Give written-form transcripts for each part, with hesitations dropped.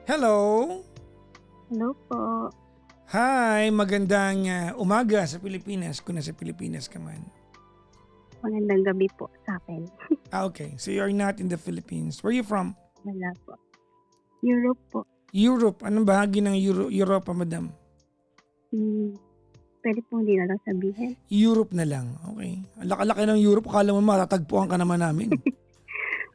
Hello! Hello po. Hi! Magandang umaga sa Pilipinas kung nasa Pilipinas ka man. Magandang gabi po sa akin. Okay. So you're not in the Philippines. Where are you from? Wala po. Europe po. Europe. Anong bahagi ng Europa, madam? Pwede po hindi na lang sabihin. Europe na lang. Okay. Ang laki-laki ng Europe. Akala mo matatagpuan ka naman namin.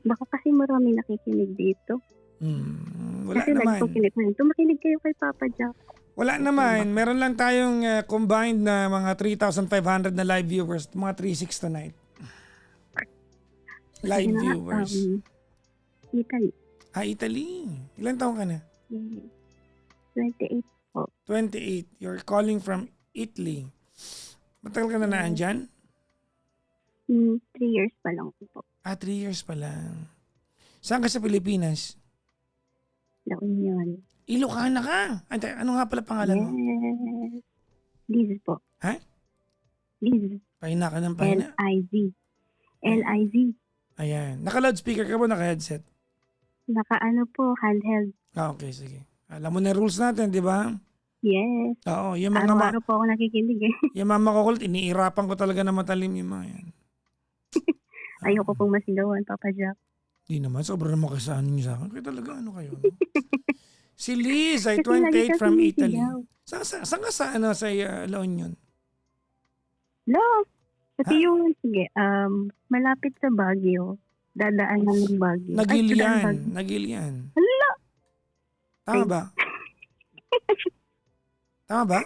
Baka kasi marami nakikinig dito. Wala Kasi lagi naman. po kinikwento. Makinig kayo kay Papa Jack. Wala naman. Meron lang tayong combined na mga 3,500 na live viewers. Mga 3,600 tonight. Live Kasi na nga, viewers. Italy. Italy. Ilan taong ka na? 28 po. 28. You're calling from Italy. Matagal ka na naandyan? 3 years pa lang po. 3 years pa lang. Saan ka sa Pilipinas? La Union. Ilocana ka. Ano nga pala pangalan mo? Yes. Liz po. Ha? Liz. Pahina ka ng pahina. L-I-Z. L-I-Z. Ayan. Naka-loudspeaker ka ba? Naka-headset? Naka-ano po, handheld. Okay, sige. Alam mo na rules natin, di ba? Yes. Oo. Yung mga Araw-araw po ako nakikinig eh. yung mga makukulit, iniirapan ko talaga na matalim yung mga yan. Ayoko pong masigawan, Papa Jack. Di naman. Sobrang naman kasaan niyo sa akin. Kaya talaga ano kayo? No? Si Liz ay Kasi lagi 28 ka from Italy. sumisigaw. Saan ka sa La Union? Love! Kasi sige, malapit sa Baguio. Dadaan ng Baguio. Nagilian. Hala! Tama ba? Tama ba?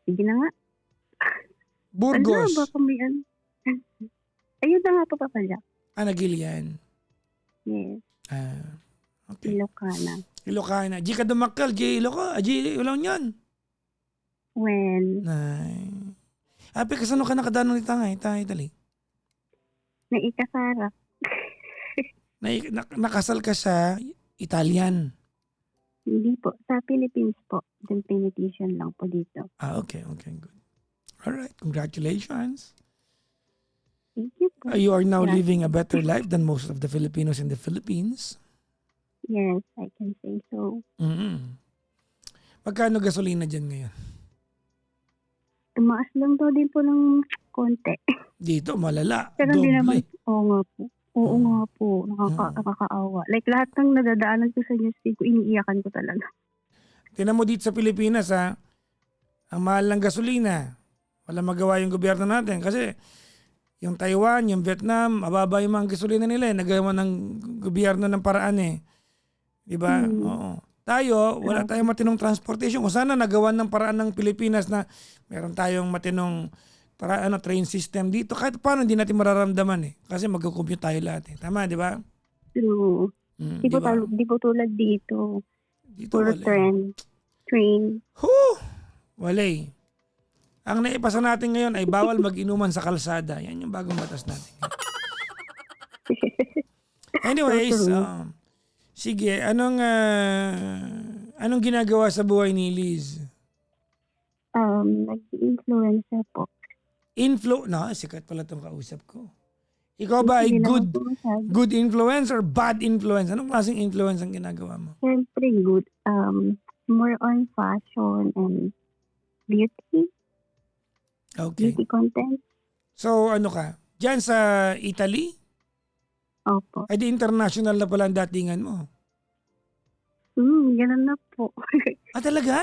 Sige na nga. Burgos. Baka may ano. Ayun na nga po, Papa Jack. Nagilian. Yes. Okay. Ilocana. Ilocana. Di ka dumakal. Di ulang yan. When? Ape, kasano ka nakadano ni Italy? Naikasara. Nakasal ka sa Italian. Hindi po. Sa Philippines po. Then penetition lang po dito. Okay. Good. Alright. Congratulations. Thank you po. You are now living a better life than most of the Filipinos in the Philippines. Yes, I can say so. Magkano gasolina dyan ngayon? Tumaas lang daw din po ng konti. Dito, malala. Pero hindi naman, Doble. oo nga po. Oo nga po, nakakaawa. Like lahat ng nadadaanan ko sa newsfeed ko, iniiyakan ko talaga. Tinan mo dito sa Pilipinas ang mahal ng gasolina. Wala magawa yung gobyerno natin kasi yung Taiwan, yung Vietnam, mababa yung mga gasolina nila. Nagawa ng gobyerno ng paraan eh. Diba? Oo. Tayo, wala tayong matinong transportation. Kung sana nagawa ng paraan ng Pilipinas na meron tayong matinong train system dito, kahit paano hindi natin mararamdaman eh. Kasi mag-commute tayo lahat eh. Tama, di ba? True. Di po tulad dito. Puro train. Wala eh. Ang naipasa natin ngayon ay bawal mag-inuman sa kalsada. Yan yung bagong batas natin. Anyways, sige, anong ginagawa sa buhay ni Liz? Nag-influencer po. Sikat pala itong kausap ko. Ikaw ba ay good influence or bad influence? Anong klaseng influence ang ginagawa mo? Siyempre good. More on fashion and beauty. Okay. Beauty content. So ano ka? Diyan sa Italy? Opo. Ay di international na pala ang datingan mo. Ganun na po. Talaga?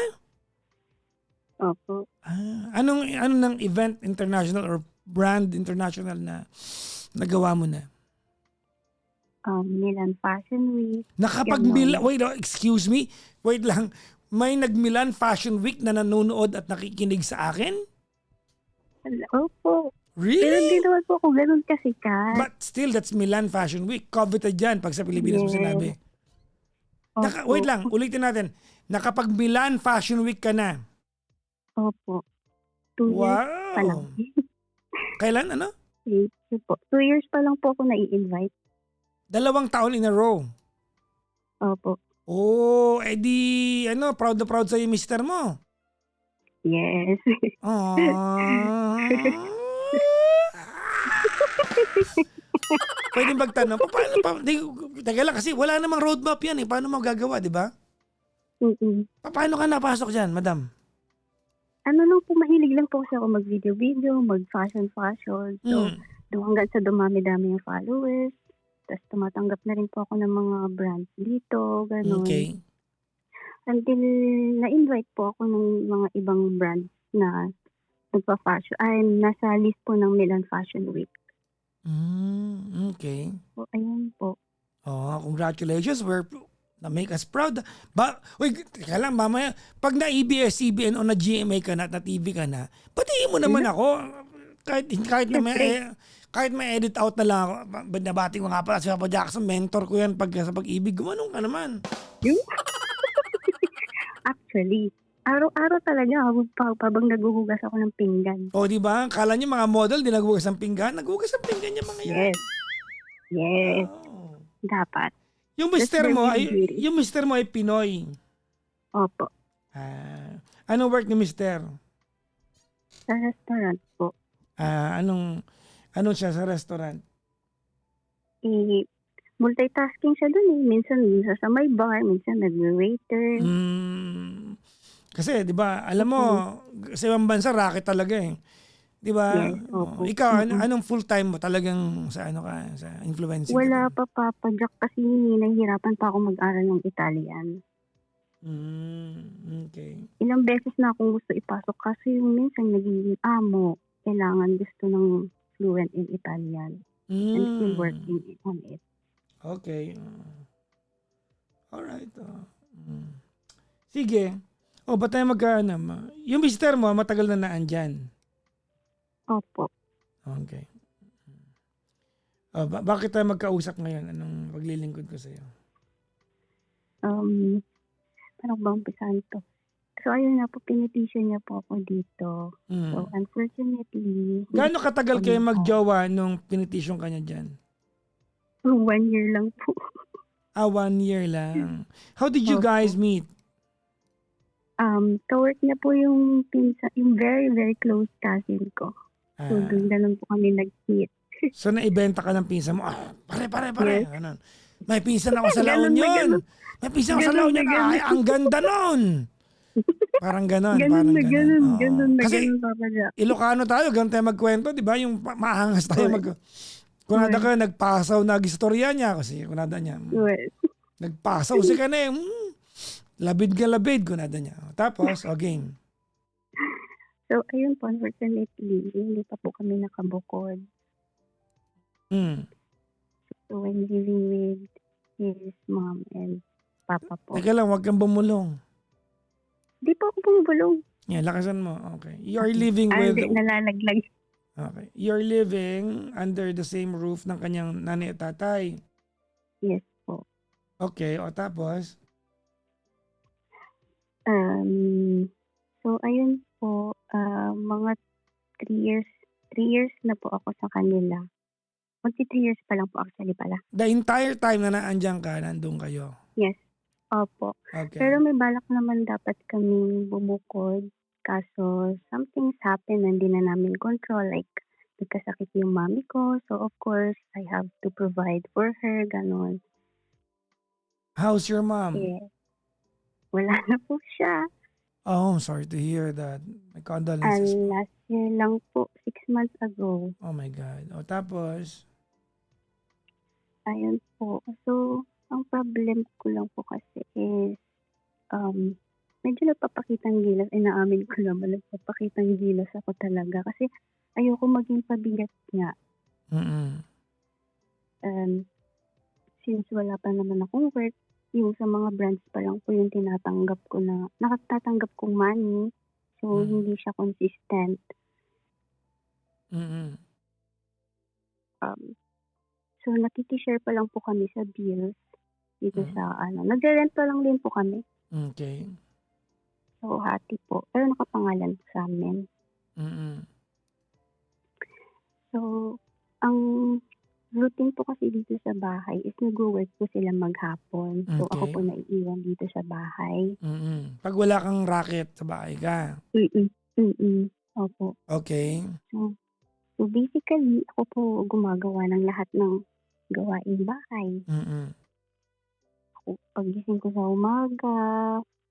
Opo. Anong ng event international or brand international na nagawa mo na? Milan Fashion Week. Excuse me? Wait lang. May nag-Milan Fashion Week na nanonood at nakikinig sa akin? Opo. Really? Pero hindi naman po ako ganun kasikat. But still, that's Milan Fashion Week. Coveted yan pag sa Pilipinas mo sinabi. Wait lang, ulitin natin. Nakapag-Milan Fashion Week ka na. Opo. 2 years pa lang. Kailan? Ano? 2 years pa lang po ako nai-invite. 2 taon in a row. Opo. Proud na proud sa'yo mister mo. Yes. Pwede magtanong, paano pa? Teka lang kasi wala namang roadmap yan eh. Paano mo gagawa, di ba? Paano ka napasok dyan, madam? Ano lang po, mahilig lang po kasi ako mag-video-video, mag-fashion. So, Mm. hanggang sa dumami-dami yung followers. Tapos tumatanggap na rin po ako ng mga brands dito, ganun. Okay. Until na-invite po ako ng mga ibang brands na nagpa-fashion. Ay, nasa list po ng Milan Fashion Week. Okay. So, ayun po. Oh, congratulations. Na-make us proud. Uy, teka lang, mamaya, pag na ABS-CBN o na GMA ka na, at na TV ka na, batiin mo naman ako. Kahit na kahit may edit out na lang ako. Nabati ko nga pala si Papa Jackson, mentor ko yan sa pag-ibig. Gumanong ka naman. Actually, araw-araw talaga habang naghuhugas ako ng pinggan. O, di ba? Kala niyo mga model, di naghugas ng pinggan. Naghugas ng pinggan yung mga yan. Yes. Oh. Dapat. Yung That's mister their mo beauty. yung mister mo ay Pinoy. Opo. Anong work ni mister? Sa restaurant po. Ano siya sa restaurant? Multitasking siya dun eh. Minsan sa may bar, minsan nag-waiter. Kasi 'di ba, alam mo, sa ibang bansa racket talaga eh. 'Di ba? Yes, opo. Ikaw anong full-time mo talagang sa ano ka, sa influencing ka Wala din? pa, Papa Jack, kasi nahihirapan pa ako mag-aral ng Italian. Okay. Ilang beses na akong gusto ipasok kasi yung minsan nagiging amo, kailangan gusto ng fluent in Italian. I'm still working on it. Okay. Alright. Sige. Ba't tayo yung mister mo, matagal na naandyan? Opo. Okay. Bakit tayo magkausap ngayon? Anong paglilingkod ko sa'yo? Paano ba umpisahan to? So, ayun nga po, pinitisyon niya po ako dito. So, unfortunately... Gaano katagal kayo magjowa nung pinitisyon ka niya dyan? 1 year lang po. 1 year lang. How did you guys meet? Kawork niya po yung very, very close cousin ko. So, ganun po kami nag-meet. So, naibenta ka ng pinsan mo. Pare. Yes. Ganun. May pinsan ako sa La Union. May pinsan ako sa La Union. Ay, ang ganda nun. Parang ganon. Ganun, Kasi Papa Jack. Ilocano tayo, ganun tayo magkwento, di ba? Yung maangas tayo kunada ka, nagpasaw na istorya niya kasi kunada niya. Nagpasaw si ka na labid ka labid, kunada niya. Tapos, game. So, ayun po, unfortunately, hindi pa po kami nakabukod. So, when living with his mom and papa po. Teka lang, wag kang bumulong. Di po ako bumubulong. Yan, lakasan mo. Okay. You're living with... nalalaglag. Okay. You're living under the same roof ng kanyang nanay at tatay. Yes po. Okay. Tapos? So, ayun po, mga 3 years na po ako sa kanila. 3 years pa lang po actually pala. The entire time na naandyan ka, nandun kayo? Yes. Opo. Okay. Pero may balak naman dapat kaming bumukod. Kaso, something's happened na hindi na namin control. Like, nagkasakit yung mami ko. So, of course, I have to provide for her. Ganon. How's your mom? Yeah. Wala na po siya. Oh, I'm sorry to hear that. My condolences. Last year lang po, 6 months ago. Oh my God. Tapos? Ayun po. So, ang problem ko lang po kasi is, medyo nagpapakitang gilas. Inaamin ko naman, nagpapakitang gilas ako talaga. Kasi ayoko maging pabigat nga. Since wala pa naman akong work, yung sa mga brands pa lang po yung tinatanggap ko na, nakatatanggap kong money. So, hindi siya consistent. So, nakikishare pa lang po kami sa bills dito sa nagre-rent pa lang din po kami. Okay. So, hati po. Pero nakapangalan po sa amin. So, ang routine po kasi dito sa bahay is nag-work po sila maghapon. So, ako po naiiwan dito sa bahay. Pag wala kang racket sa bahay ka? Opo. Okay. So, basically, ako po gumagawa ng lahat ng gawaing bahay. paggising ko sa umaga,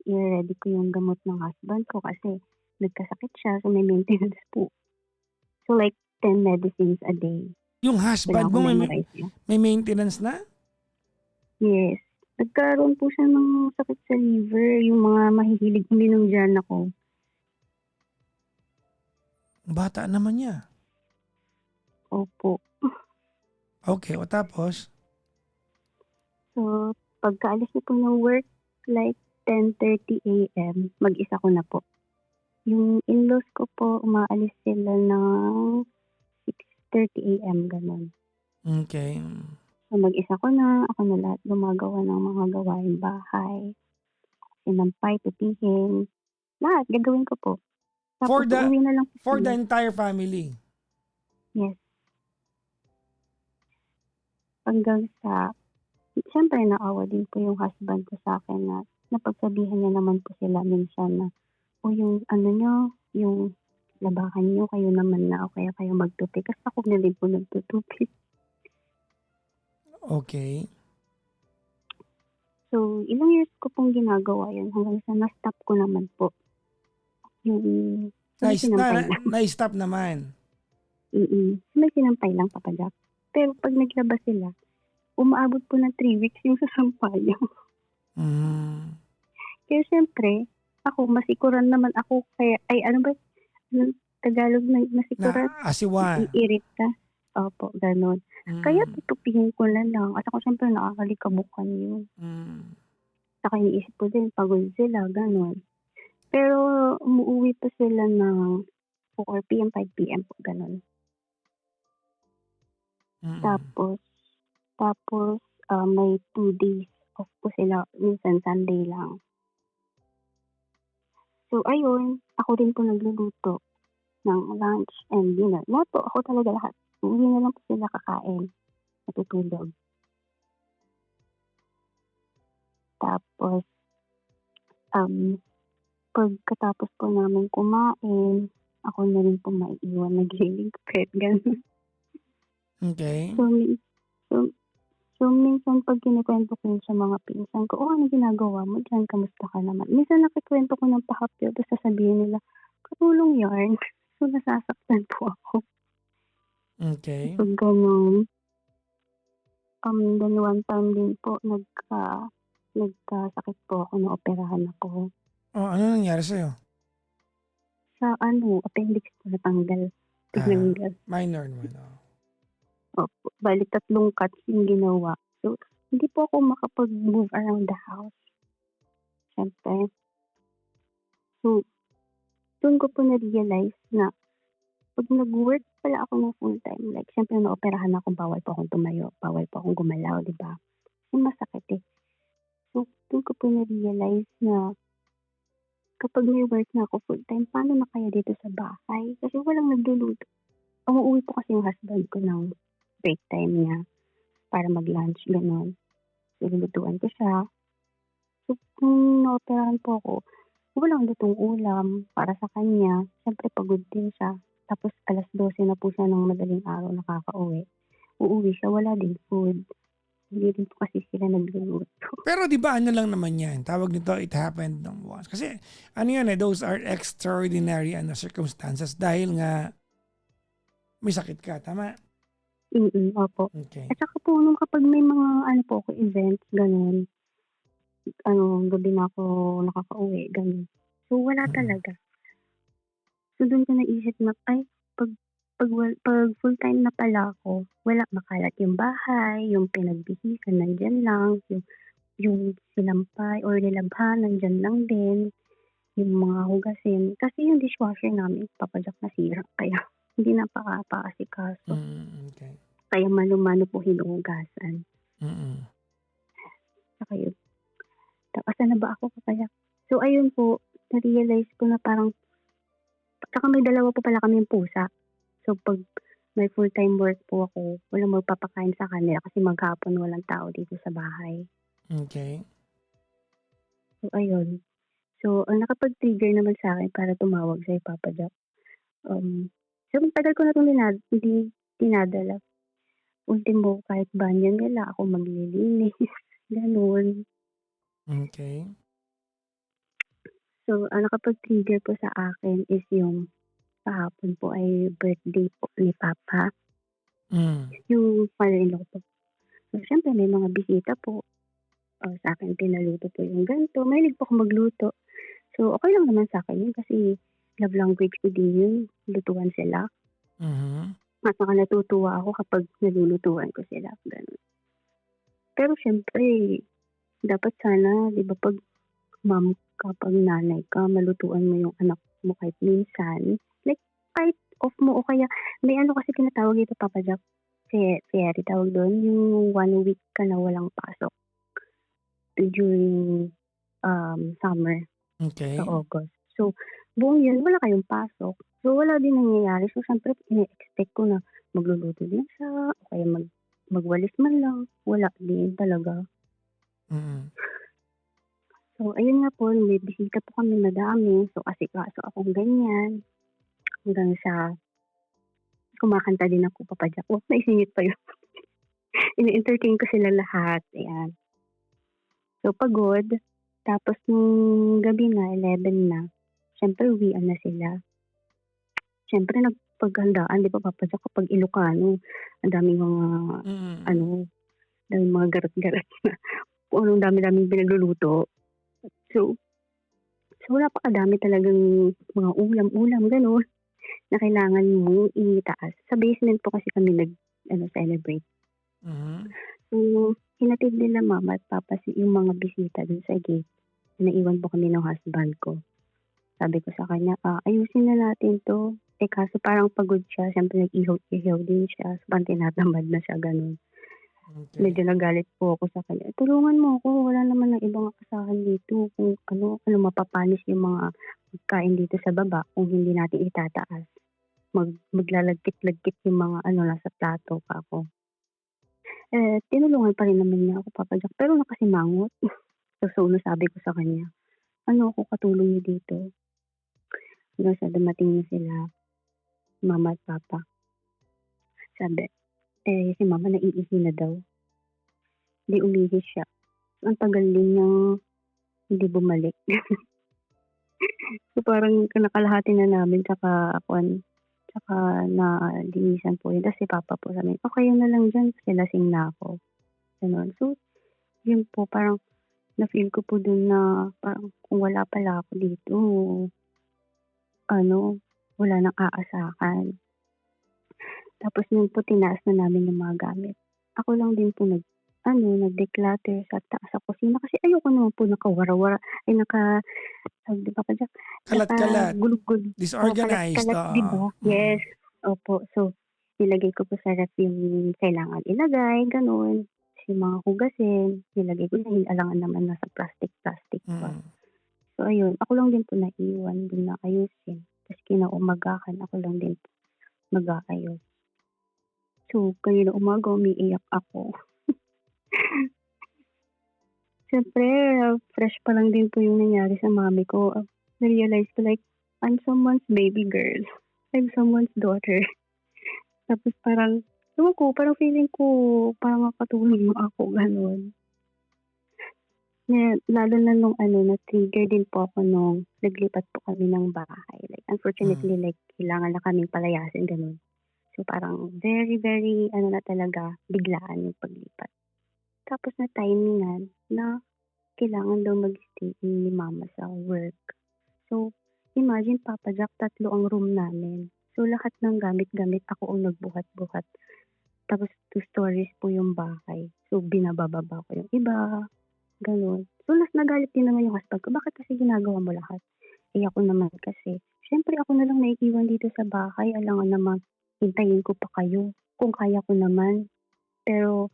ire-ready ko yung gamot ng husband ko kasi nagkasakit siya, so may maintenance po. So like 10 medicines a day, Yung husband kailangan ko mo memorize niya. may maintenance na? Yes, nagkaroon po siya ng sakit sa liver, yung mga mahihilig uminom diyan, ako. Bata naman niya. Opo. Okay, o tapos? So, pagkaalis niya po ng work, like 10:30 AM, mag-isa ko na po. Yung in-laws ko po, umaalis sila ng 6:30 AM, gano'n. Okay. So, mag-isa ko na, ako na lahat gumagawa ng mga gawaing bahay, sinampay, tupihin, lahat gagawin ko po. For Tapos the uuwi na lang po for the sila. entire family? Yes. Hanggang sa siyempre naawa din po yung husband ko sa'kin na napagsabihan niya naman po sila minsan na, "O yung ano niyo, yung labahan niyo kayo naman na o kaya kayo magtupi." Kasi ako na din po nagtutupi. Okay. So, ilang years ko pong ginagawa yun hanggang sa na-stop ko naman po. Yung may sinampay lang. Na-stop naman? May sinampay lang, Papa Jack. Pero 'pag naglaba sila, umaabot po ng 3 weeks yung sasampayan. Hmm. Kaya siyempre, ako masikuran naman ako kaya ay ano ba yung Tagalog na masikuran? Na asiwa? Iirita. Opo, gano'n. Kaya Mm. tutupihin ko na lang at ako siyempre nakakalikabukkan yun. Saka iniisip ko din pagod sila, gano'n. Pero umuuwi pa sila ng 4 PM, 5 PM po, gano'n. Tapos tapos, may 2 days off po sila, minsan Sunday lang. So ayun, ako rin po nagluluto ng lunch and dinner. Lahat po, ako talaga lahat. Uuwi na lang po sila kakain, matutulog. Tapos, pagkatapos po namin kumain, ako na rin po maiiwan nagliligpit, gano'n. Okay. So, so so minsan 'pag kinukuwento ko yun sa mga pinsan ko, "Oh, anong ginagawa mo diyan, kamusta ka naman?" Minsan nakukuwento ko ng pahapyaw tapos sasabihin nila, "Katulong yarn." So, nasasaktan po ako Okay. kapag gano'n. Then one time din po nagkasakit po ako, naoperahan ako. Oh, ano nangyari sa'yo? Sa ano, appendix ko natanggal, Ah, tinanggal. minor naman, oo. Opo, bale 3 cuts yung ginawa. So, hindi po ako makapag-move around the house, siyempre. So, dun ko po na-realize na 'pag nag-work pala ako ng full-time, like siyempre naoperahan ako, bawal po akong tumayo, bawal po akong gumalaw, 'di ba? Kasi masakit, eh. So, dun ko po na-realize na kapag may work na ako full-time, paano na kaya dito sa bahay? Kasi walang nagluluto. Umuuwi po kasi yung husband ko ng break time niya para mag-lunch, gano'n. So, lulutuan ko siya. So, nung naoperahan po ako, walang lutong ulam para sa kanya. Siyempre pagod din siya. Tapos 12:00 na po siya ng madaling araw nakakauwi. Uuwi siya, wala din food. Hindi rin po kasi sila nagluluto. Pero 'di ba ano lang naman 'yan, tawag nito, it happened nung once. Kasi ano 'yan, eh, those are extraordinary circumstances dahil nga may sakit ka, tama? Opo. Okay. At saka po nung kapag may mga ano po ako events, gano'n, gabi na ako nakakauwi, gano'n. So, wala Mm. talaga. So, dun ko naisip na, ay 'pag 'pag full-time na pala ako, wala, makalat yung bahay, yung pinagbihisan nandiyan lang, yung sinampay or nilabhan nandiyan lang din, yung mga hugasin. Kasi yung dishwasher namin, Papa Jack, nasira kaya hindi napakaasikaso. Okay. Kaya mano-mano po hinuhugasan. Mm. Saka yun, asan na ba ako, Papa Jack? So ayun po, na-realize ko na parang tsaka may dalawa po pala kaming pusa. So 'pag may full-time work po ako, walang magpapakain sa kanila kasi maghapon walang tao dito sa bahay. Okay. So ayun. So ang nakapag-trigger naman sa'kin para tumawag sa'yo, Papa Jack, so matagal ko na 'tong hindi dinadala. Ultimo kahit banyo nila ako maglilinis, gano'n. Okey. So, ang nakapag-trigger po sa akin is yung kahapon po ay birthday po ni papa, Hmm. yung father-in-law ko po. So, siyempre may mga bisita po, sa'kin pinaluto po yung ganito, mahilig po akong magluto. So, okey lang naman sa'kin yun kasi love language ko din yun, lutuan sila. Mhm. At saka natutuwa ako kapag nalulutuan ko sila, gano'n. Pero siyempre dapat sana 'di ba 'pag mom ka, 'pag nanay ka, malutuan mo yung anak mo kahit minsan. Like kahit off mo o kaya may ano kasi tinatawag dito Papa Jack, feri tawag dun, yung 1 week ka na walang pasok during, summer sa Okey. August. So, buong yun wala kayong pasok. So, wala din nangyayari. So, siyempre ine-expect ko na magluluto din siya o kaya magwalis man lang, wala din talaga. Mm. So, ayun nga po, may bisita po kami madami. So, asikaso akong ganyan. Hanggang sa kumakanta din ako, Papa Jack. Oh, naisingit pa yun. Ini-entertain ko sila lahat. Ayan. So, pagod. Tapos nung gabi na, 11 na, syempre uwian na sila. Syempre nagpaghandaan, di ba, Papa Jack, kapag Ilocano, ang daming mga, Mm. ano, daming mga garot-garot na kung anong dami-daming pinagluluto. So, so napakadami talagang mga ulam-ulam, gano'n. Na kailangan mong itaas. Sa basement po kasi kami nag-ano, celebrate. Mhm. So, hinatid nila mama at papa yung mga bisita dun sa gate. Naiwan po kami ng husband ko. Sabi ko sa kanya, ayusin na natin 'to. Eh, kaso parang pagod siya, siyempre nag-ihaw-ihaw din siya, so parang tinatamad na siya, gano'n. Okey. Medyo nagalit po ako sa kanya, "Tulungan mo ako, wala naman ng ibang asahan dito, kung ano mapapanis yung mga pagkain dito sa baba kung hindi natin itataas." Maglalagkit-lagkit yung mga ano nasa plato pa ako. Eh, tinulungan pa rin naman niya ako, Papa Jack, pero nakasimangot. So, nasabi ko sa kanya, "Ano ako katulong niyo dito?" Hanggang sa dumating na sila mama at papa. Sabi, si mama naiihi na daw, 'di umihi siya. Ang tagal din niyang hindi bumalik. So, parang kinakalahati na namin tsaka akuan, tsaka nalinisan po yun. Tas si papa po sabi, "Oh, kayo na lang diyan kasi lasing na ako." Gano'n. So, yun po parang na-feel ko po dun na parang kung wala pala ako dito, ano, wala nang aasahan. Tapos yun po tinaas na namin yung mga gamit. Ako lang din po nag-declutter sa taas sa kusina kasi ayoko naman po nakawara-wara ay tawag dun Papa Jack, Kalat-kalat, nakagulog-gulo o disorganized, kalat-kalat, 'di oo. ba? Mm. Yes, opo. So, nilagay ko po sa ref yung kailangan ilagay, gano'n. Yung mga hugasin, nilagay ko dahil alangan naman nasa plastic-plastic pa. Mm. So ayun, ako lang din po naiwan dun na ayusin. Ta's kinaumagahan ako lang din po mag-aayos. So, kanina umaga umiiyak ako. Siyempre fresh pa lang din po yung nangyari sa mami ko. Na-realize ko like, I'm someone's baby girl. I'm someone's daughter. Tapos parang, ewan ko, parang feeling ko parang nakatulong mo ako, gano'n. Lalo na nung na-trigger din po ako nung naglipat po kami ng bahay. Like Hmm. unfortunately, like kailangan na kaming palayasin, gano'n. So parang very, very na talaga, biglaan yung paglipat. Tapos na-timingan na kailangan daw mag-stay ni mama sa work. So, imagine Papa Jack, 3 ang room namin. So, lahat ng gamit-gamit ako ang nagbuhat-buhat. Tapos 2 stories po yung bahay. So, binabababa ko yung iba, gano'n. So, nagalit din naman yung husband ko, "Bakit kasi ginagawa mo lahat?" Eh, ako naman kasi, siyempre ako na lang naiiwan dito sa bahay, alangan naman hintayin ko pa kayo, kung kaya ko naman. Pero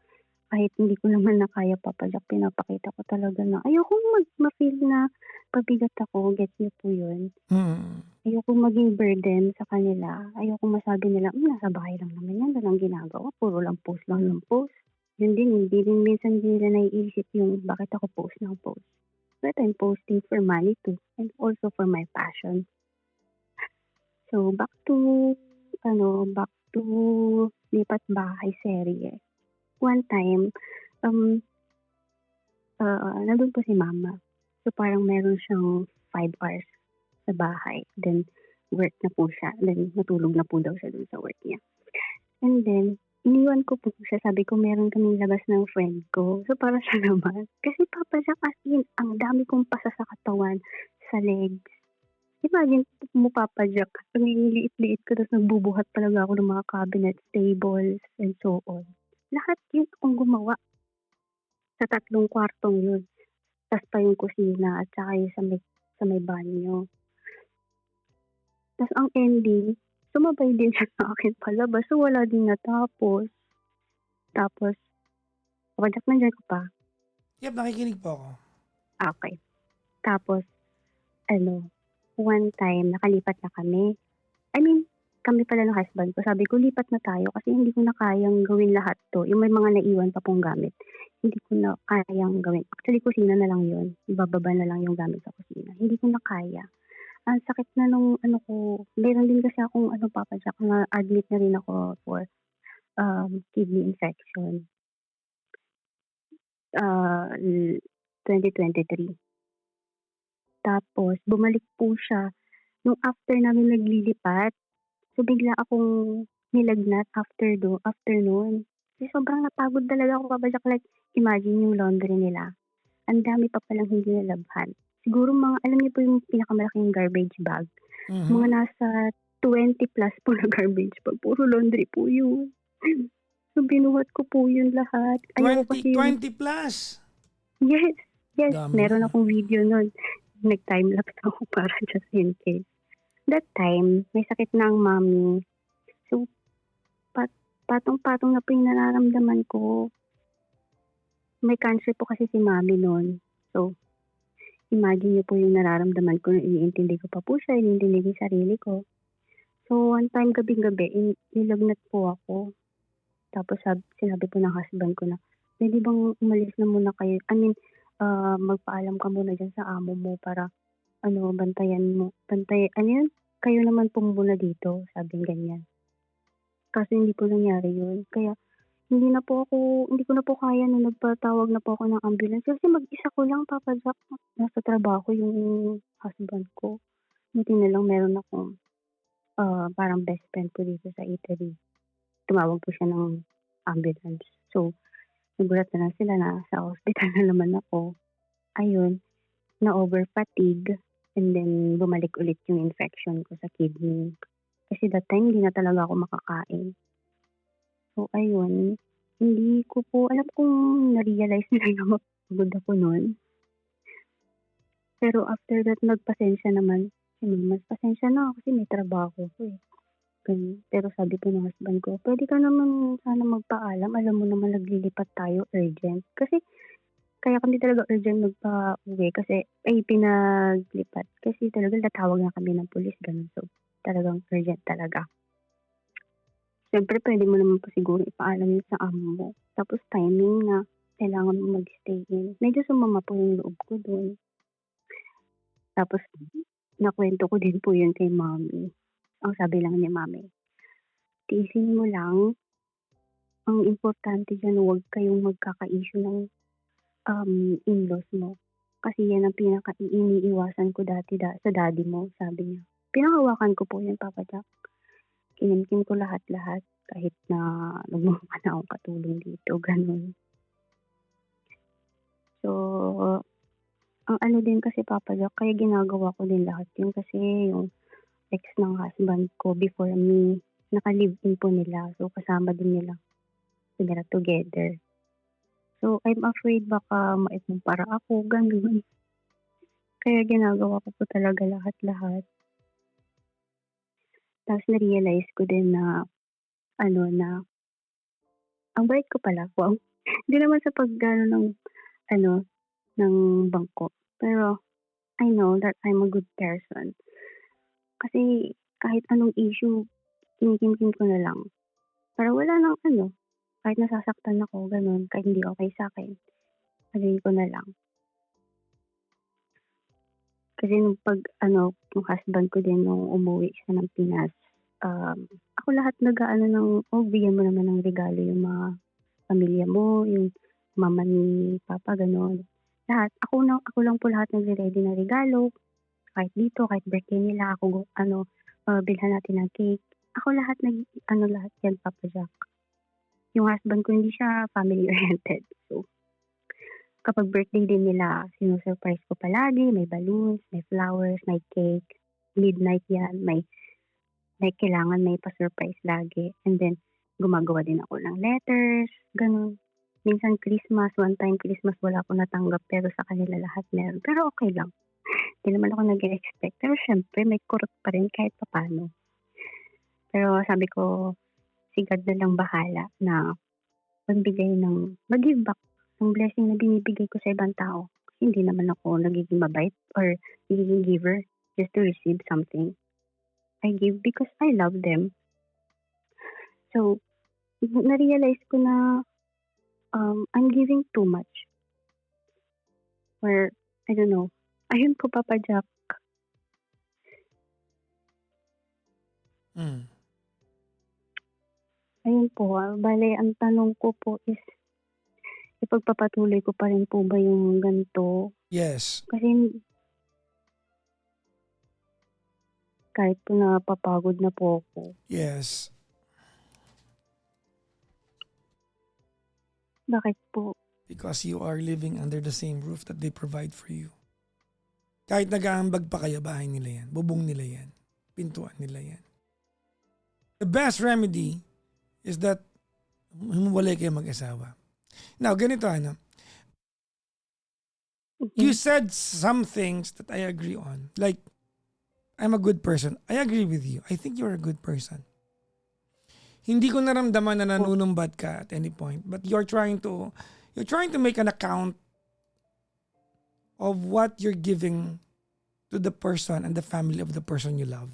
kahit hindi ko naman na kaya, Papa Jack, pinapakita ko talaga na ayokong ma-feel na pabigat ako, gets niyo po 'yun? Mm. Ayokong maging burden sa kanila, ayokong masabi nila, nasa bahay lang naman 'yan, walang ginagawa, puro lang post lang ng post." 'Yun din, hindi din minsan nila naiisip yung bakit ako post ng post. But I'm posting for money too and also for my passion. So, back to lipat bahay serye. One time, um nandun po si mama. So, parang meron siyang 5 hours sa bahay, then work na po siya, then natulog na po daw siya dun sa work niya. And then, iniwan ko po siya, sabi ko meron kaming labas ng friend ko. So, para siya naman, kasi Papa Jack as in, ang dami kong pasa sa katawan, sa legs. Imagine mo Papa Jack, ang liit-liit ko tapos nagbubuhat talaga ako ng mga cabinets, tables, and so on. Lahat yun akong gumawa sa 3 kwartong yun. Tas pa yung kusina at saka yung sa may banyo. Tas ang ending, sumabay din siya sa akin palabas, so wala din natapos. Tapos, Papa Jack, nandiyan ka pa? Yep, nakikinig po ako. Okay. Tapos, one time nakalipat na kami. I mean, kami pala ng husband ko, sabi ko lipat na tayo kasi hindi ko na kayang gawin lahat 'to, yung may mga naiwan pa pong gamit, hindi ko na kayang gawin. Actually, kusina na lang yun, ibababa na lang yung gamit sa kusina, hindi ko na kaya. Ang sakit na nung ko, meron din kasi akong Papa Jack, na-admit na rin ako for, kidney infection, 2023. Tapos bumalik po siya nung after namin naglilipat. So, bigla akong nilagnat after no'n. Kasi sobrang napagod talaga ako, Papa Jack, like imagine yung laundry nila, ang dami pa palang hindi nalabhan. Siguro mga alam niyo po yung pinakamalaking garbage bag, mga Mhm. nasa 20+ po na garbage bag, puro laundry po yun. So, binuhat ko po yun lahat. Ayoko 20, kasi yung 20 plus. yes, yes, Dami meron nun. akong video nun. Nag-timelapse ako para just in case. That time, may sakit na ang mommy. So, patong-patong na po yung nararamdaman ko. May cancer po kasi si mami nun. So, imagine niyo po yung nararamdaman ko, iniintindi ko pa po siya, iniintindi ko yung sarili ko. So, one time gabing-gabi, nilagnat po ako. Tapos sinabi po ng husband ko na, pwede bang umalis na muna kayo? I mean, magpaalam ka muna dyan sa amo mo para bantayan mo. Ano yun? Kayo naman po muna dito, sabi ganyan. Kaso hindi po nangyari yun. Kaya hindi ko na po kaya na nagpatawag na po ako ng ambulance kasi mag-isa ko lang, Papa Jack. Nasa trabaho yung husband ko. Buti na lang meron akong, parang best friend ko dito sa Italy. Tumawag po siya ng ambulance. So, nagulat na lang sila na sa hospital na naman ako. Ayun, na-over fatigue and then bumalik ulit yung infection ko sa kidney. Kasi that time hindi na talaga ako makakain. So ayun, hindi ko po alam kung na-realize nila na mapagod ako nun. Pero after that nagpasensya naman si mama, pasensya na kasi may trabaho ko, eh, ganun. Pero sabi po ng husband ko, "Puwede ka naman sana magpaalam, alam mo naman naglilipat tayo urgent." Kasi kaya kami talaga urgent magpauwi kasi pinaglipat kasi talagang tatawag na kami ng pulis gano'n. So, talagang urgent talaga. Siyempre puwede mo naman po siguro ipaalam 'yun sa amo mo. Tapos timing na kailangan mo mag-stay in. Medyo sumama po yung loob ko dun. Tapos nakuwento ko din po 'yun kay mommy. Ang sabi lang ni mommy, "Tiisin mo lang, ang importante diyan huwag kayong magkaka-issue ng, in-laws mo. Kasi 'yan ang iniiwasan ko dati sa daddy mo," sabi niya. Pinahawakan ko po 'yun, Papa Jack. Kinimkim ko lahat-lahat kahit na nagmumukha na akong katulong dito, gano'n. So, ang din kasi Papa Jack, kaya ginagawa ko din lahat 'yun kasi yung ex ng husband ko before me, naka-live-in po nila. So, kasama din nila sila together. So, I'm afraid baka maikumpara ako, gano'n. Kaya ginagawa ko po talaga lahat-lahat. Tapos na-realize ko din na na ang bait ko pala, wow. Hindi naman sa pag-aano ano, ng bangko, pero I know that I'm a good person. Kasi kahit anong issue, kinikimkim ko na lang. Para wala ng kahit nasasaktan ako gano'n, kahit hindi okey sa'kin, sabihin ko na lang. Kasi nung yung husband ko din nung umuwi siya ng Pinas, ako lahat nag-aano ng, "Oh, bigyan mo naman ng regalo yung mga pamilya mo, yung mama ni papa," gano'n. lahat. Ako lang po lahat nagre-ready ng regalo. Kahit dito, kahit birthday nila, bilhan natin ng cake. Ako lahat lahat yan, Papa Jack. Yung husband ko hindi siya family-oriented. So, kapag birthday din nila, sinusurprise ko palagi. May balloons, may flowers, may cake. Midnight yan. May kailangan may pa-surprise lagi. And then, gumagawa din ako ng letters. Ganun. Minsan Christmas, one time Christmas, wala akong natanggap. Pero sa kanila lahat meron. Pero okay lang. Hindi naman ako nag-expect. Pero syempre, may kurot pa rin kahit papano. Pero sabi ko, si God na lang bahala na mag-give back ng blessing na binibigay ko sa ibang tao. Kasi hindi naman ako nagiging mabait or nagiging giver just to receive something. I give because I love them. So, na-realize ko na I'm giving too much. Or, I don't know. Ayun po, Papa Jack. Mm. Ayun po, bale, ang tanong ko po is, ipagpapatuloy ko pa rin po ba yung ganito? Yes. Kasi kahit po napapagod na po ako. Yes. Bakit po? Because you are living under the same roof that they provide for you. Kahit nag-aambag pa kayo, bahay nila yan. Bubong nila yan. Pintuan nila yan. The best remedy is that humuwalay kayo mag-asawa. Now, ganito you said some things that I agree on. Like, I'm a good person. I agree with you. I think you're a good person. Hindi ko naramdaman na nanunumbat ka at any point, but you're trying to make an account of what you're giving to the person and the family of the person you love.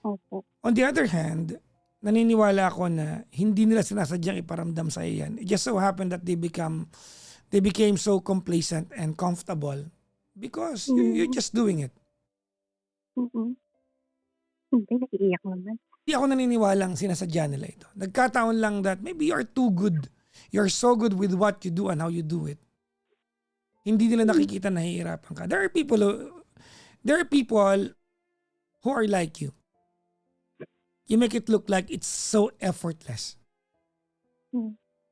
Opo. On the other hand, naniniwala ako na hindi nila sinasadyang iparamdam sa yan. It just so happened that they became so complacent and comfortable because you're just doing it. Hindi, naiiyak naman. Hindi ako naniniwalang sinasadya nila ito. Nagkataon lang that maybe you're too good. You're so good with what you do and how you do it. Hindi nila nakikita na nahihirapan ka. There are people who are like you. You make it look like it's so effortless.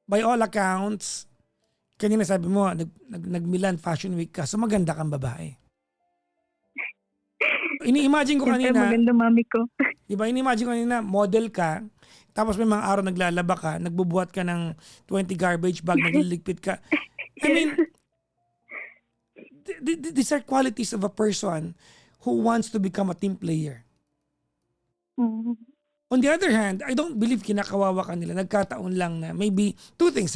By all accounts, kanina sabi mo, nag-Milan Fashion Week ka, so maganda kang babae. Ini-imagine ko Siyempre, kanina, maganda mami ko. diba, ini-imagine ko kanina, model ka, tapos may mga araw naglalaba ka, nagbubuhat ka ng 20 garbage bag, nagliligpit ka. I mean, these are qualities of a person who wants to become a team player. On the other hand, I don't believe kinakawawa ka nila. Nagkataon lang na maybe two things.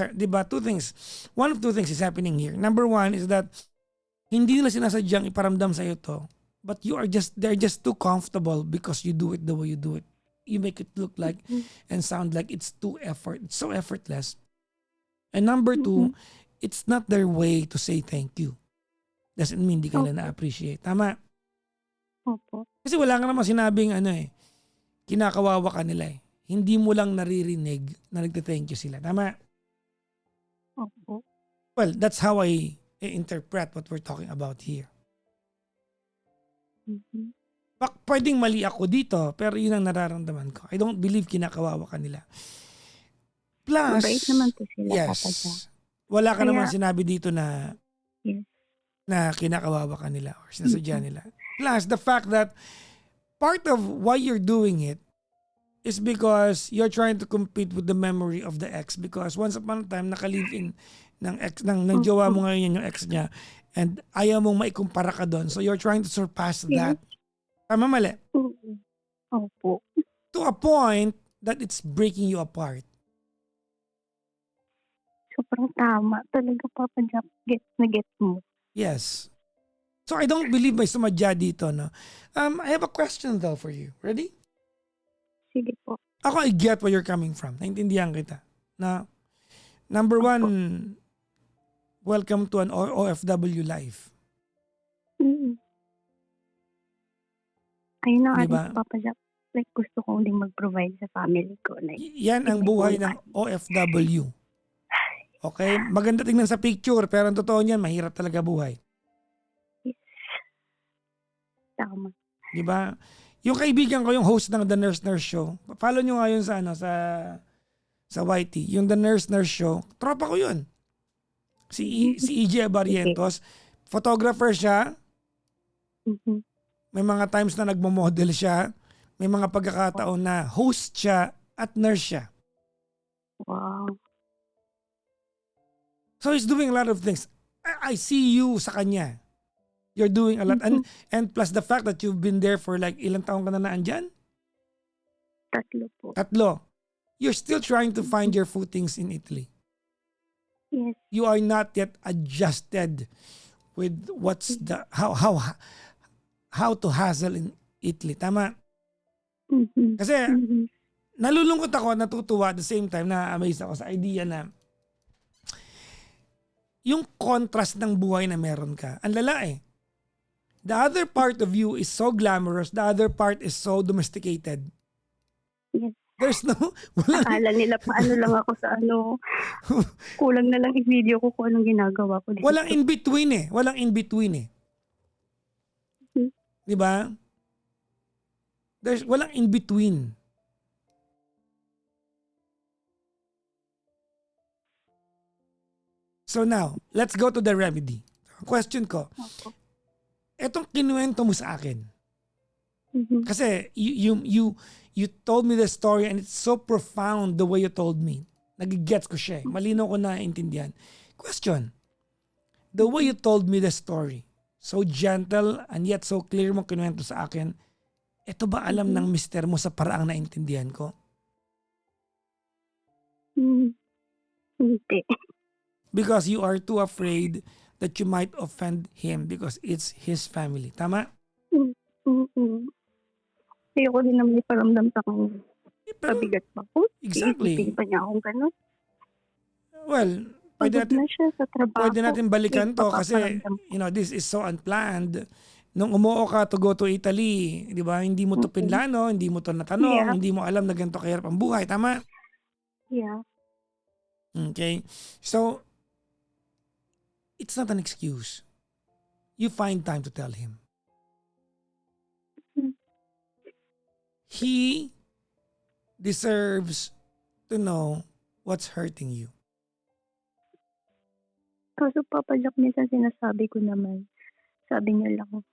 One of two things is happening here. Number one is that hindi nila sinasadyang iparamdam sa iyo to. But they're just too comfortable because you do it the way you do it. You make it look like and sound like it's it's so effortless. And number two, it's not their way to say thank you. Doesn't mean di ka nila na-appreciate. Tama? Opo. Kasi wala ka naman sinabing kinakawawa ka nila eh. Hindi mo lang naririnig na nagte-thank you sila. Tama? Opo. Well, that's how I interpret what we're talking about here. Pwedeng mali ako dito, pero yun ang nararamdaman ko. I don't believe kinakawawa ka nila. Plus, Mabait naman po sila, yes, Papa Jack. wala ka Kaya- naman sinabi dito na Yes. na kinakawawa ka nila or sinasadya nila. Plus, the fact that part of why you're doing it is because you're trying to compete with the memory of the ex because once upon a time, naka-live-in ng ex, ng jowa mo ngayon yung ex niya and ayaw mong maikumpara ka doon. So, you're trying to surpass that. Tama, mali? Opo. To a point that it's breaking you apart. Sobrang tama. Talaga, Papa Jack. Get mo. Yes. So, I don't believe may sumadya dito, no? I have a question though for you. Ready? Sige po. Ako, I get where you're coming from. Naintindihan kita. Na, number one, welcome to an OFW life. Ayun ang Diba? alis, Papa Jack. Like, gusto ko ding mag-provide sa family ko. Like, Yan ang buhay ng OFW. Okay? Maganda tingnan sa picture, pero ang totoo niyan, mahirap talaga buhay. Yes, tama. Di ba? Yung kaibigan ko, yung host ng The Nurse Nurse Show, follow nyo nga yun sa, sa YT. Yung The Nurse Nurse Show, tropa ko yun. Si EJ Sige. Barrientos, photographer siya, Mhm. may mga times na nagmo-model siya, may mga pagkakataon na host siya at nurse siya. Wow. So he's doing a lot of things. I see you sa kanya. You're doing a lot. And plus the fact that you've been there for like ilang taon ka na naandyan? 3 po. 3. You're still trying to find your footings in Italy. Yes. You are not yet adjusted with what's the how to hustle in Italy. Tama? Mhm. Kasi Mhm. nalulungkot ako, natutuwa at the same time na amazed ako sa idea na yung contrast ng buhay na meron ka, ang lala eh. The other part of you is so glamorous, the other part is so domesticated. Yes. There's no, walang, Akala nila paano lang ako sa ano, kulang na lang i-video ko kung anong ginagawa ko dito. walang in between eh. Walang in between eh. Mhm. Di ba? Walang in between. So now, let's go to the remedy. Question ko, Opo. etong kinuwento mo sa akin, Mhm. kasi you told me the story and it's so profound the way you told me. Nagigets ko siya eh. Malinaw ko na intindihan. Question, the way you told me the story, so gentle and yet so clear mo kinuwento sa akin, ito ba alam ng mister mo sa paraang naintindihan ko? Hindi. Because you are too afraid that you might offend him because it's his family. Tama? Mm. Ayoko din naman iparamdam sa kanya. Pero, Pabigat pa ko. exactly. Iisipin pa niya akong gano'n. Well, pwede Pagod na siya sa trabaho. pwede natin balikan to kasi, Ipapaparamdam ko. you know, this is so unplanned. Nung umuo ka to go to Italy, di ba, hindi mo to pinlano, hindi mo to natanong, Yeah. hindi mo alam na ganito kahirap ang buhay. Tama? Yeah. Okay? So, it's not an excuse. You find time to tell him. He deserves to know what's hurting you. Kaso papalak minsan sinasabi ko naman, sabi niya lang,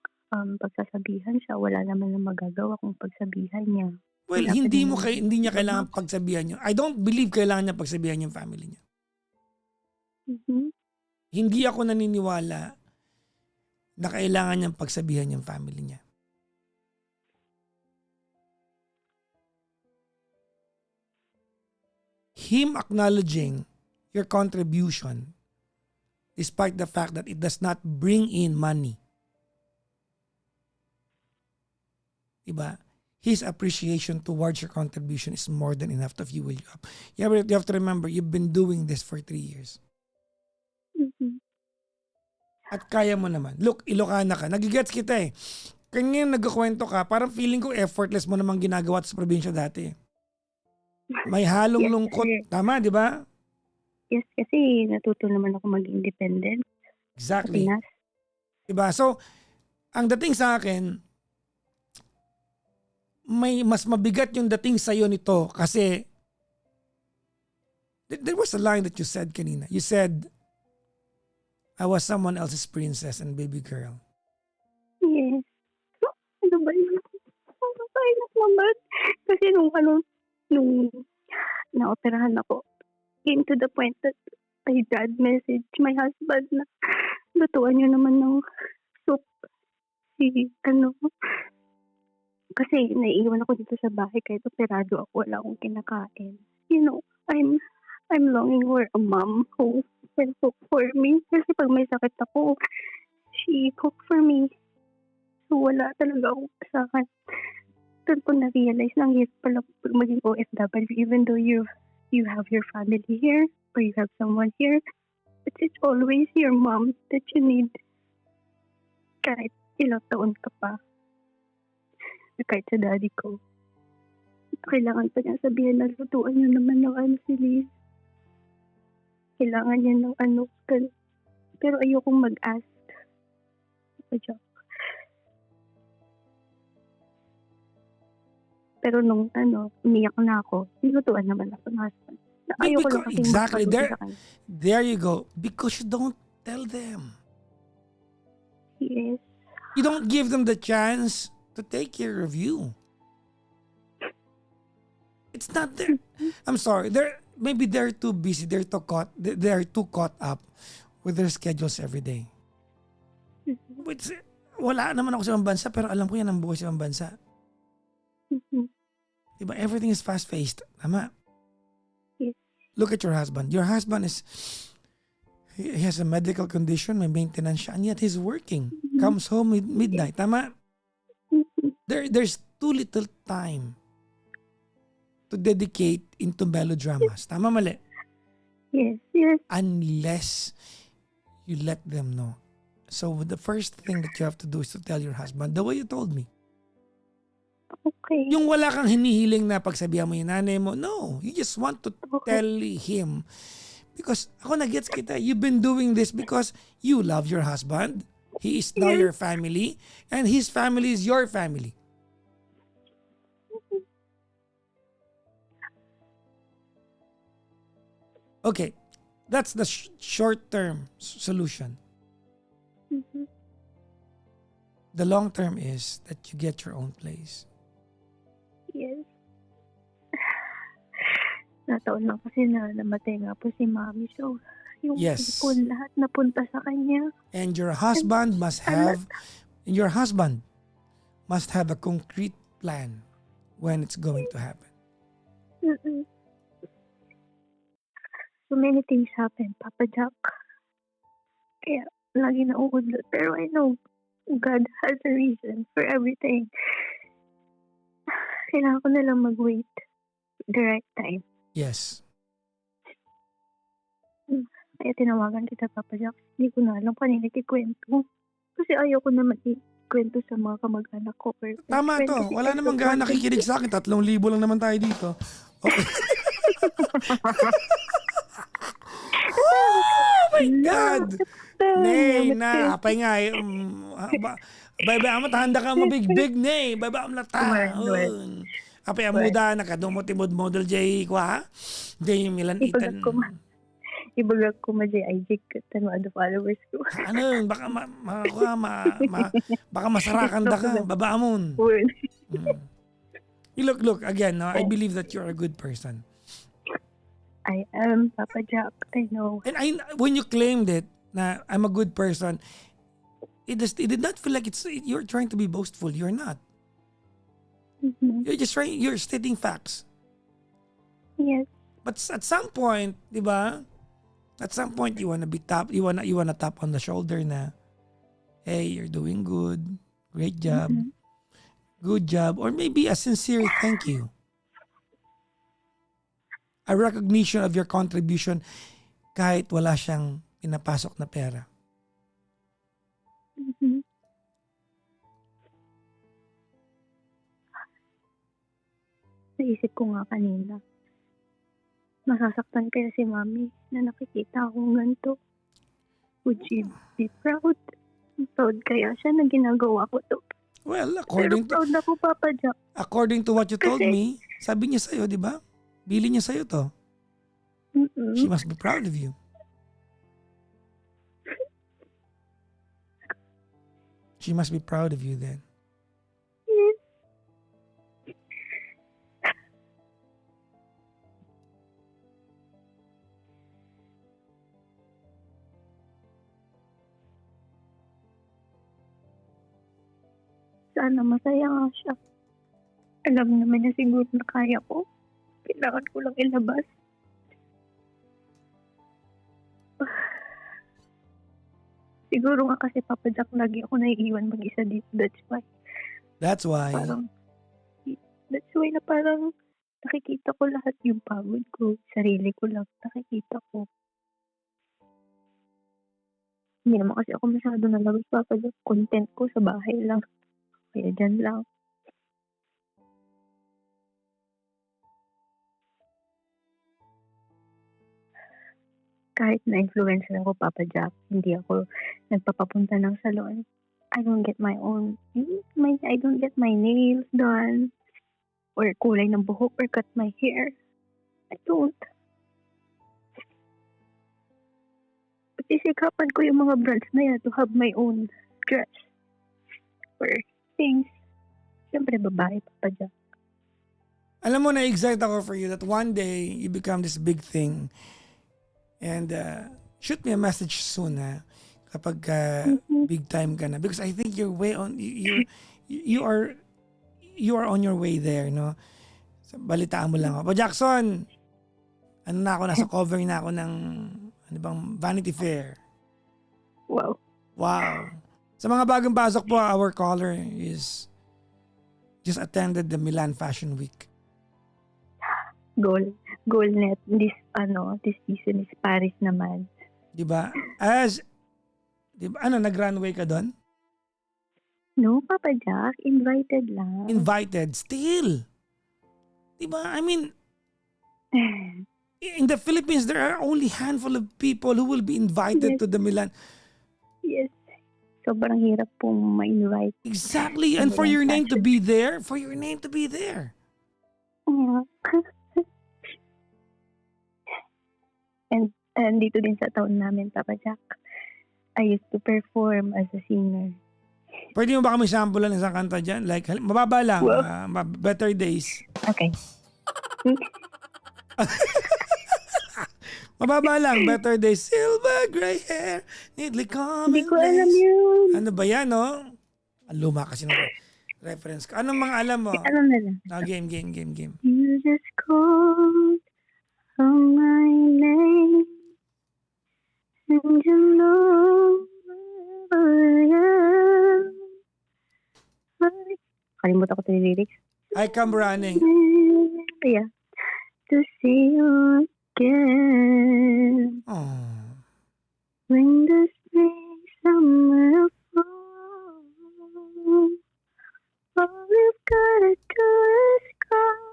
pagsasabihan siya, wala naman na magagawa kung pagsabihan niya. Well, Wala pa hindi din naman hindi niya iba. kailangan pagsabihan niyo. I don't believe kailangan niya pagsabihan yung family niya. Mhm. Hindi ako naniniwala na kailangan niyang pagsabihan yung family niya. Him acknowledging your contribution despite the fact that it does not bring in money. Diba? His appreciation towards your contribution is more than enough to fuel you up. You have to remember, you've been doing this for 3 years. Mhm. At kaya mo naman. Look, Ilocana ka. Nagigets kita eh. Kanya nagkukwento ka, parang feeling ko effortless mo namang ginagawa sa probinsya dati. May halong Yes, lungkot. sir. Tama, di ba? Yes, kasi natuto naman ako maging independent sa Exactly. Pinas. Diba? So, ang dating sa akin, may mas mabigat yung dating sa'yo nito kasi there was a line that you said kanina. You said, I was someone else's princess and baby girl. Yes. Ano ba yun? Nakakainis naman. Kasi nung naoperahan ako, came to the point that my dad messaged my husband na lutuan niyo naman ng soup. Kasi naiiwan ako dito sa bahay kahit operado ako, wala akong kinakain. You know, I'm longing for a mom who can cook for me. Kasi pag may sakit ako, she cook for me. So wala talaga akong asahan. Doon ko na-realize na ang hirap pala maging OFW even though you have your family here or you have someone here. But it's always your mom that you need. Kahit ilang taon ka pa. Kahit sa daddy ko. Kailangan pa niya sabihin na lutuan niyo naman ng si Liz. kailangan niya ng ano, pero ayokong mag-ask. Papa Jack. Pero nung umiyak na ako, nilutuan naman ako ng husband. Ayoko lang kasing Exactly. magpaluto sa kanya. There you go. Because you don't tell them. Yes. You don't give them the chance to take care of you. It's not there. I'm sorry. Maybe they're too busy. They're too caught up with their schedules every day. Which, wala naman ako sa ibang bansa, pero alam ko yan ang buhay sa ibang bansa. Diba? Everything is fast-paced. Tama. Yes. Look at your husband. Your husband he has a medical condition, may maintenance siya, and yet he's working. Comes home midnight. Tama? There's too little time to dedicate into melodramas. Tama, mali? Yes, yes. Unless you let them know. So the first thing that you have to do is to tell your husband the way you told me. Okay. Yung wala kang hinihiling na pagsabihan mo yung nanay mo. No, you just want to tell him. Because ako na-gets kita. You've been doing this because you love your husband. He is now your family. And his family is your family. Okay, that's the short-term solution. The long-term is that you get your own place. Yes. Nataon lang kasi na namatay nga po si Mami. So, yung Yes. po lahat napunta sa kanya. And your husband must have a concrete plan when it's going to happen. Mm-mm. So many things happen, Papa Jack. Kaya lagi nauudlot. Pero I know God has a reason for everything. Kailangan ko na lang mag-wait the right time. Yes. Kaya tinawagan kita, Papa Jack. Hindi ko na alam kanina ikwento. Kasi ayoko naman ikwento sa mga kamag-anak ko. Tama to. Wala namang gahan nakikinig sa akin. 3,000 lang naman tayo dito. Okay. Oh my God! Nay, na. Apay nga. Bye-bye amat. Handa ka mabigbig, nay. Bye-bye amat ta. Apay amuda. Nakadumot-imod model jay ko ha. Jay Milan Itan. Ibagag ko ma-jay IG tanwa the followers ko. Ano, baka masarakan da ka. Babaamon. Look, again, no, I believe that you're a good person. I am, Papa Jack. I know. And when you claimed it, na I'm a good person, it did not feel like you're trying to be boastful. You're not. You're stating facts. Yes. But at some point, di ba? At some point, you wanna be you wanna tap on the shoulder na, hey, you're doing good. Great job. Good job. Or maybe a sincere thank you. A recognition of your contribution kahit wala siyang pinapasok na pera. Naisip ko nga kanina, masasaktan kaya si Mami na nakikita akong ganito. Would she be proud? Proud kaya siya na ginagawa ko to? Well, Pero proud ako, Papa Jack. according to what you told me, sabi niya sa'yo, di ba? Bili niya sa'yo to. She must be proud of you. She must be proud of you then. Yes. Sana masaya nga siya. Alam naman niya siguro na kaya ko. Kailangan ko lang ilabas. Siguro nga kasi, Papa Jack, lagi ako naiiwan mag-isa dito. That's why na parang nakikita ko lahat yung pagod ko. Sarili ko lang nakikita ko. Hindi naman kasi ako masyado nalabas, Papa Jack. Content ko sa bahay lang. Kaya dyan lang. kahit na influencer ako, Papa Jack, hindi ako nagpapapunta ng salon. I don't get I don't get my nails done or kulay ng buhok or cut my hair. I don't. Isikapan ko yung mga brands na yan to have my own dress or things. Siyempre, babae, Papa Jack. Alam mo, na-excite ako for you that one day you become this big thing. And shoot me a message soon, ha? Kapag big time ka na. Because I think you're way on, you are on your way there, no? So, balitaan mo lang ako. Jackson, ano na ako, nasa cover na ako ng ano bang Vanity Fair. Wow. Wow. Sa mga bagong pasok po, our caller is just attended the Milan Fashion Week. Goal net this season is Paris naman. 'Di ba? Nag-runway ka doon? No, Papa Jack, invited lang. Invited still. 'Di ba? I mean, in the Philippines there are only handful of people who will be invited Yes. to the Milan. Yes. Sobrang hirap pong ma-invite. Exactly. And for your name to be there, Yeah. And dito din sa taon namin, Papa Jack, I used to perform as a singer. Pwede mo ba kami sample ng isang kanta dyan? Like, mababa lang. Wow. Better Days. Okay. Mababa lang. Better Days. Silver gray hair. Neatly Hindi commonplace. ko alam yun. Ano ba yan, no? Ang luma kasi ng reference ko. Anong mga alam mo? Alam na lang. Game. You just called on my name, and you know I am. Kalimutan ko ito yung lyrics. I come running. Yeah. To see you again. Oh. When the spring summer fall, all you've gotta do is call,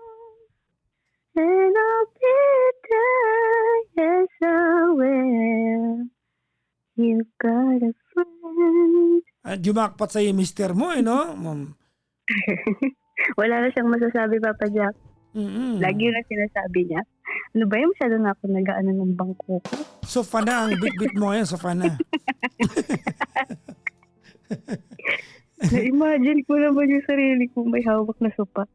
and I'll be there, yes I will. You've got a friend. At jumakpat sa'yo yung mister mo, no? Wala na siyang masasabi, Papa Jack. Mm-mm. Lagi na sinasabi niya. Ano ba yung masyado na ako nag-ano ng bangko ko? Sofa na. Ang bit-bit mo ngayon, sofa na. Na-imagine ko naman yung sarili ko may hawak na sopa.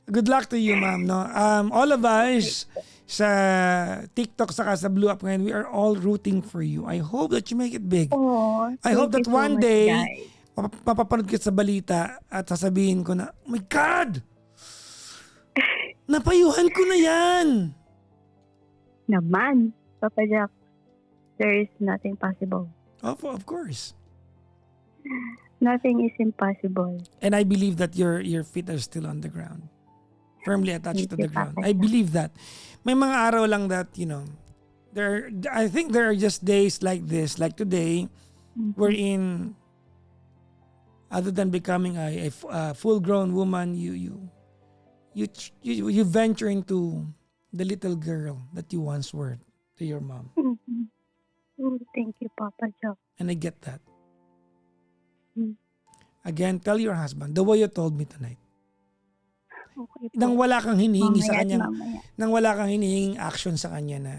Good luck to you, ma'am. No? All of us sa TikTok saka sa Blue Up ngayon, we are all rooting for you. I hope that you make it big. Oh, I hope that thank you so one much, day, guys. mapapanood kita sa balita at sasabihin ko na, oh my God! Napayuhan ko na yan! Naman, Papa Jack, there is nothing possible. Of course. Nothing is impossible. And I believe that your feet are still on the ground. Firmly attached to Thank the you, ground. Papa I Jack. believe that. May mga araw lang that, I think there are just days like this, like today, wherein other than becoming a full-grown woman, you venture into the little girl that you once were to your mom. Mhm. Thank you, Papa Jack. And I get that. Mm. Again, tell your husband the way you told me tonight. Okay po. Nang wala kang hinihingi sa Mamaya at kanya, mamaya. nang wala kang hinihinging action sa kanya na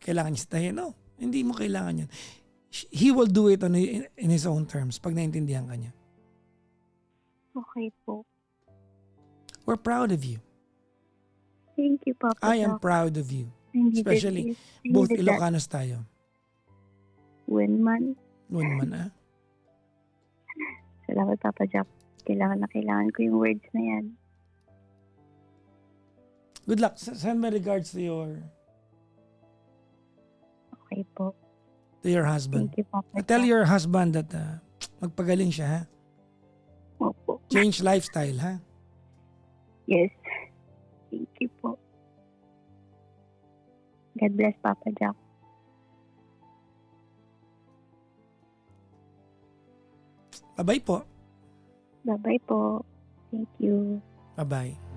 kailangan niya stahin. No, hindi mo kailangan yan. He will do it in his own terms pag naintindihan ka niya. Okay po. We're proud of you. Thank you, Papa I am Jack. proud of you. I needed Especially, this. I both needed that Ilocanos tayo. When man. Noon man Salamat, Papa Jack. Kailangan ko yung words na yan. Good luck. Send my regards to Okay po. your husband. Thank you, Papa Tell Jack. your husband that magpagaling siya, ha? Opo. Change lifestyle, ha? Yes. Thank you po. God bless, Papa Jack. Bye-bye po. Bye-bye po. Thank you. Bye-bye.